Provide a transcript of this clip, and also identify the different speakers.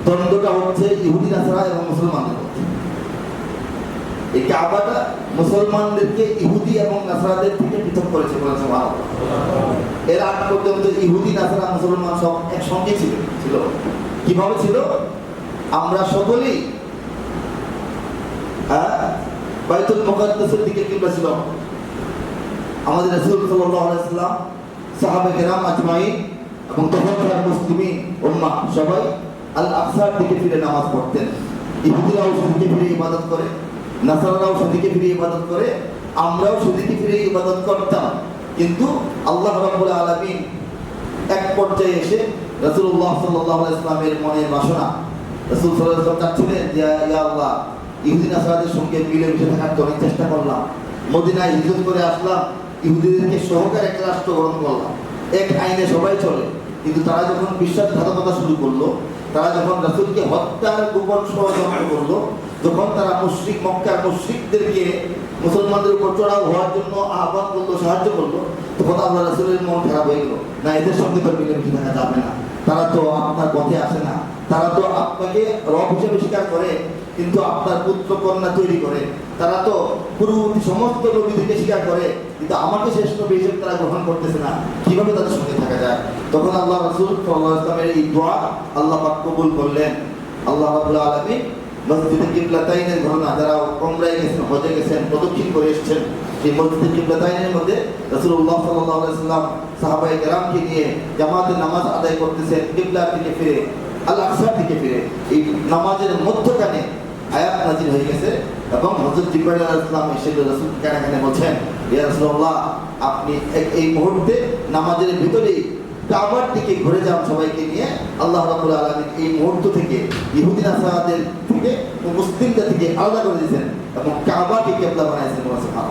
Speaker 1: দ্বন্দ্বটা হচ্ছে ইহুদি নাসারা এবং মুসলমানদের মধ্যে। এই কাবাটা মুসলমানদেরকে ইহুদি এবং নাসারাদের থেকে পৃথক করেছে বলেছে সুবহানাল্লাহ। এর আগ পর্যন্ত ইহুদি নাসারা মুসলমান সব একসঙ্গে ছিল। কিভাবে ছিল? আমরা সকলেই বাইতুল মুকাদ্দাসের দিকে কিবলা ছিল। আমাদের রাসূল সাল্লাল্লাহু আলাইহি ওয়াসাল্লাম, সাহাবা কেরাম আজমাইন এবং তখনকার মুসলিমিন উম্মাহ সবাই আল আকসার দিকে ফিরে নামাজ পড়তেন। ইহুদিরাও সেদিকে ফিরে ইবাদত করে, নাসারারাও সেদিকে ফিরে ইবাদত করে, আমরাও সেদিকে ফিরে ইবাদত করতাম। কিন্তু আল্লাহ রাব্বুল আলামিন এক পর্যায়ে এসে রাসূলুল্লাহ সাল্লাল্লাহু আলাইহি ওয়াসাল্লামের মনের বাসনা, রাসূল সাল্লাল্লাহু আলাইহি ওয়াসাল্লাম চাচ্ছিলেন যে ইয়া আল্লাহ, ইহুদি নাসারাদের সঙ্গে মিলেমিশে থাকার তো অনেক চেষ্টা করলাম, মদিনায় হিজরত করে আসলাম, ইহুদিদেরকে সহকারে একটা রাষ্ট্র গ্রহণ করলাম, এক আইনে সবাই চলে। কিন্তু তারা যখন বিশ্বাসঘাতকতা শুরু করলো, তারা যখন রাসূলকে হত্যার গোপন ষড়যন্ত্র করলো, যখন তারা মুশরিক মক্কার মুশরিকদেরকে মুসলমানদের উপর চড়াও হওয়ার জন্য আহ্বান করলো, সাহায্য করলো, তখন আল্লাহ রাসূলের মন খারাপ হয়ে গেল। না, এদের সঙ্গে তো মিলেমিশে থাকা যাবে না, তারা তো আপনার পথে আসে না, তারা তো আপনাকে রব হিসেবে স্বীকার করে কিন্তু আপনার পুত্র কন্যা তৈরি করে, তারা তো পূর্ববর্তী সমস্ত নবীদেরকে স্বীকার করে কিন্তু আমাকে শেষ নবী হিসেবে তারা গ্রহণ করতেছে না, কিভাবে তাদের সঙ্গে থাকা যায়? তখন আল্লাহ রাসূল সাল্লাল্লাহু আলাইহি ওয়াসাল্লামের এই দোয়া আল্লাহ পাক কবুল করলেন। আল্লাহ রাব্বুল আলামিন মসজিদে কিবলাতাইনের ঘটনা, যারা উমরায় গেছেন, হজে গেছেন, প্রদক্ষিণ করে এসেছেন, সেই মসজিদে কিবলাতাইনের মধ্যে রাসূলুল্লাহ সাল্লাল্লাহু আলাইহি ওয়াসাল্লাম সাহাবায়ে কেরামকে নিয়ে জামাতে নামাজ আদায় করতেছেন, কিবলার দিকে ফিরে, আল আকসার দিকে ফিরে। এই নামাজের মধ্যখানে আয়াত নাযিল হয়ে গেছে এবং হযরত জিবরাইল আলাইহিস সালাম এসে রাসূলকে কানে বলছেন, ইয়া রাসূলুল্লাহ, আপনি এই মুহূর্তে নামাজের ভিতরেই কাবার দিকে ঘুরে যান সবাইকে নিয়ে। আল্লাহ রাব্বুল আলামিন এই মুহূর্ত থেকে ইহুদি নাসারাদের থেকে মুসলিমদের থেকে আলাদা করে দিয়েছেন এবং কাবাকে কিবলা বানাইছেন। সুবহানাল্লাহ।